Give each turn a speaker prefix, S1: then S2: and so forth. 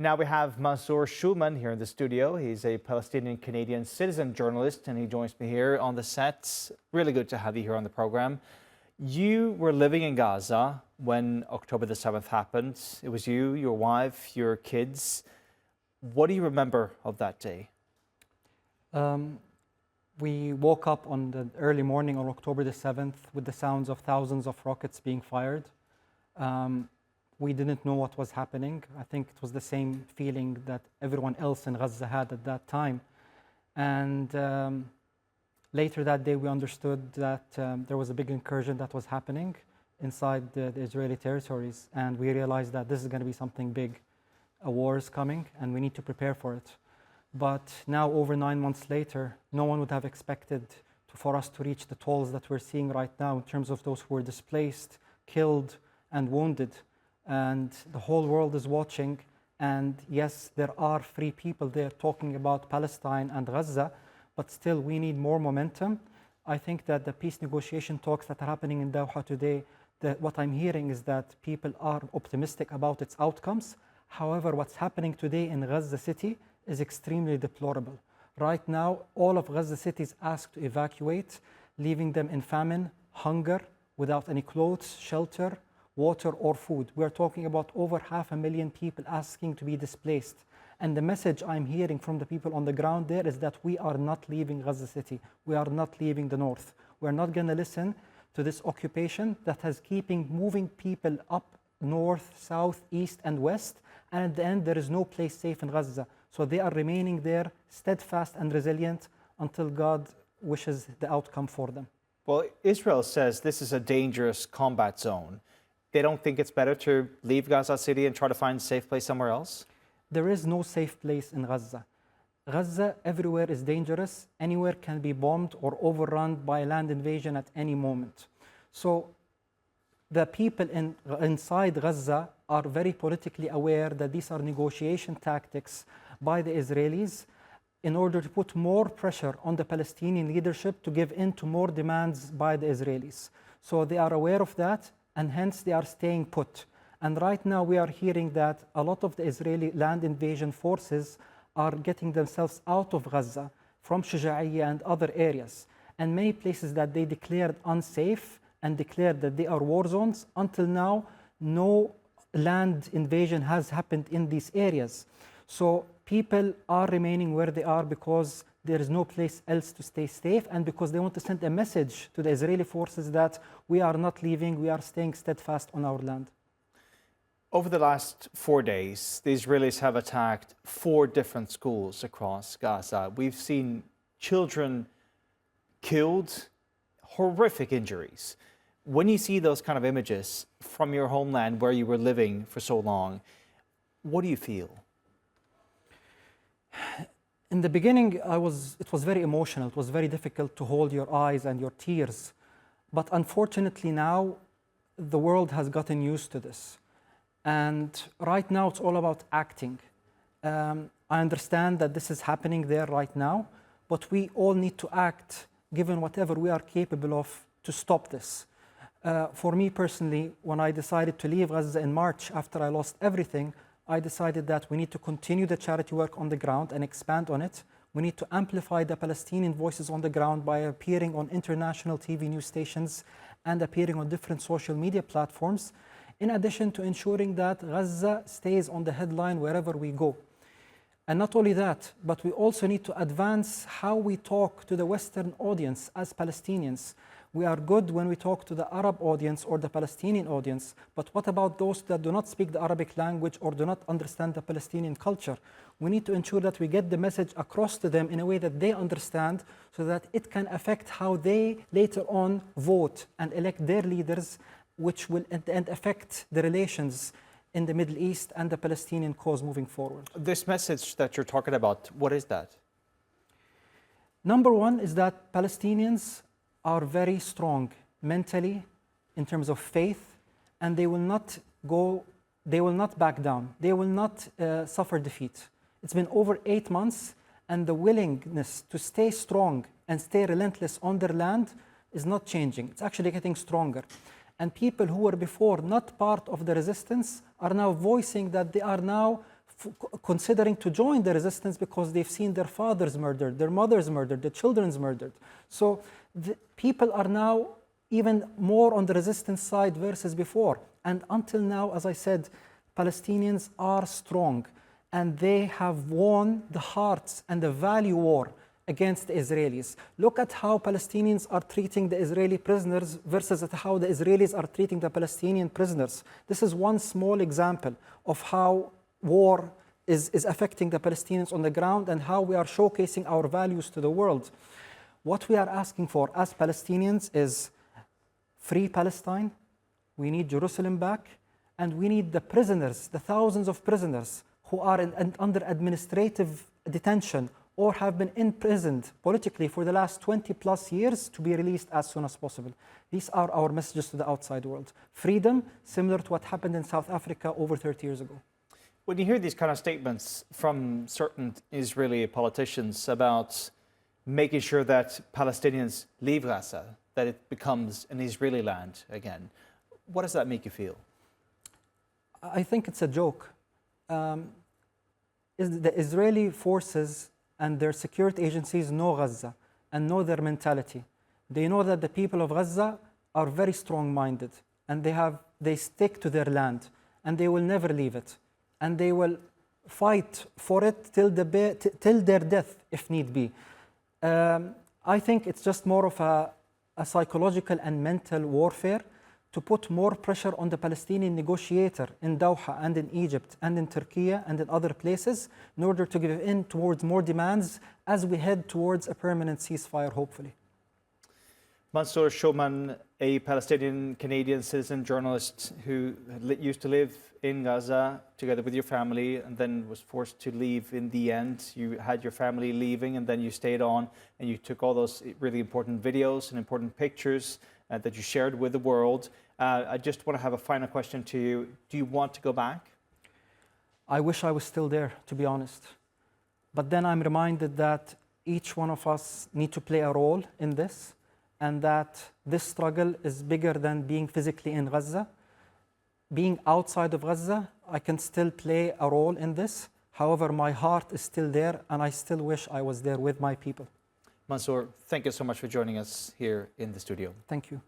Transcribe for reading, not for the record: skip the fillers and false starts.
S1: And now we have Mansour Shouman here in the studio. He's a Palestinian Canadian citizen journalist, and he joins me here on the set. Really good to have you here on the program. You were living in Gaza when October the 7th happened. It was you, your wife, your kids. What do you remember of that day?
S2: We woke up on the early morning on October the 7th with the sounds of thousands of rockets being fired. We didn't know what was happening. I think it was the same feeling that everyone else in Gaza had at that time. And later that day, we understood that there was a big incursion that was happening inside the Israeli territories. And we realized that this is going to be something big. A war is coming, and we need to prepare for it. But now, over 9 months later, no one would have expected for us to reach the tolls that we're seeing right now in terms of those who were displaced, killed, and wounded. And the whole world is watching. And yes, there are free people there talking about Palestine and Gaza, but still we need more momentum. I think that the peace negotiation talks that are happening in Doha today, what I'm hearing is that people are optimistic about its outcomes. However, what's happening today in Gaza City is extremely deplorable. Right now, all of Gaza City is asked to evacuate, leaving them in famine, hunger, without any clothes, shelter, water or food. We're talking about over 500,000 people asking to be displaced. And the message I'm hearing from the people on the ground there is that we are not leaving Gaza City. We are not leaving the north. We're not going to listen to this occupation that has keeping moving people up north, south, east, and west. And at the end, there is no place safe in Gaza. So they are remaining there, steadfast and resilient, until God wishes the outcome for them.
S1: Well, Israel says this is a dangerous combat zone. They don't think it's better to leave Gaza City and try to find a safe place somewhere else?
S2: There is no safe place in Gaza. Gaza everywhere is dangerous. Anywhere can be bombed or overrun by a land invasion at any moment. So the people inside Gaza are very politically aware that these are negotiation tactics by the Israelis in order to put more pressure on the Palestinian leadership to give in to more demands by the Israelis. So they are aware of that, and hence they are staying put. And right now we are hearing that a lot of the Israeli land invasion forces are getting themselves out of Gaza from Shuja'iyya and other areas. And many places that they declared unsafe and declared that they are war zones, until now, no land invasion has happened in these areas. So people are remaining where they are because there is no place else to stay safe, and because they want to send a message to the Israeli forces that we are not leaving, we are staying steadfast on our land.
S1: Over the last 4 days, the Israelis have attacked 4 different schools across Gaza. We've seen children killed, horrific injuries. When you see those kind of images from your homeland where you were living for so long, what do you feel?
S2: In the beginning, it was very emotional. It was very difficult to hold your eyes and your tears. But unfortunately now, the world has gotten used to this. And right now, it's all about acting. I understand that this is happening there right now, but we all need to act, given whatever we are capable of, to stop this. For me personally, when I decided to leave Gaza in March after I lost everything, I decided that we need to continue the charity work on the ground and expand on it. We need to amplify the Palestinian voices on the ground by appearing on international TV news stations and appearing on different social media platforms, in addition to ensuring that Gaza stays on the headline wherever we go. And not only that, but we also need to advance how we talk to the Western audience as Palestinians. We are good when we talk to the Arab audience or the Palestinian audience, but what about those that do not speak the Arabic language or do not understand the Palestinian culture? We need to ensure that we get the message across to them in a way that they understand, so that it can affect how they later on vote and elect their leaders, which will at the end affect the relations in the Middle East and the Palestinian cause moving forward.
S1: This message that you're talking about, what is that?
S2: Number one is that Palestinians are very strong mentally in terms of faith, and they will not back down. They will not suffer defeat. It's been over 8 months, and the willingness to stay strong and stay relentless on their land is not changing. It's actually getting stronger. And people who were before not part of the resistance are now voicing that they are now considering to join the resistance because they've seen their fathers murdered, their mothers murdered, their children's murdered. So the people are now even more on the resistance side versus before. And until now, as I said, Palestinians are strong and they have won the hearts and the value war against the Israelis. Look at how Palestinians are treating the Israeli prisoners versus how the Israelis are treating the Palestinian prisoners. This is one small example of how war is affecting the Palestinians on the ground and how we are showcasing our values to the world. What we are asking for as Palestinians is free Palestine, we need Jerusalem back, and we need the prisoners, the thousands of prisoners who are under administrative detention or have been imprisoned politically for the last 20 plus years to be released as soon as possible. These are our messages to the outside world. Freedom, similar to what happened in South Africa over 30 years ago.
S1: When you hear these kind of statements from certain Israeli politicians about making sure that Palestinians leave Gaza, that it becomes an Israeli land again, what does that make you feel?
S2: I think it's a joke. The Israeli forces and their security agencies know Gaza and know their mentality. They know that the people of Gaza are very strong-minded and they stick to their land and they will never leave it. And they will fight for it till their death, if need be. I think it's just more of a psychological and mental warfare to put more pressure on the Palestinian negotiator in Doha and in Egypt and in Turkey and in other places in order to give in towards more demands as we head towards a permanent ceasefire, hopefully.
S1: Mansour Shouman, a Palestinian Canadian citizen journalist who used to live in Gaza together with your family and then was forced to leave in the end. You had your family leaving and then you stayed on and you took all those really important videos and important pictures that you shared with the world. I just want to have a final question to you. Do you want to go back?
S2: I wish I was still there, to be honest. But then I'm reminded that each one of us need to play a role in this, and that this struggle is bigger than being physically in Gaza. Being outside of Gaza, I can still play a role in this. However, my heart is still there, and I still wish I was there with my people.
S1: Mansour, thank you so much for joining us here in the studio.
S2: Thank you.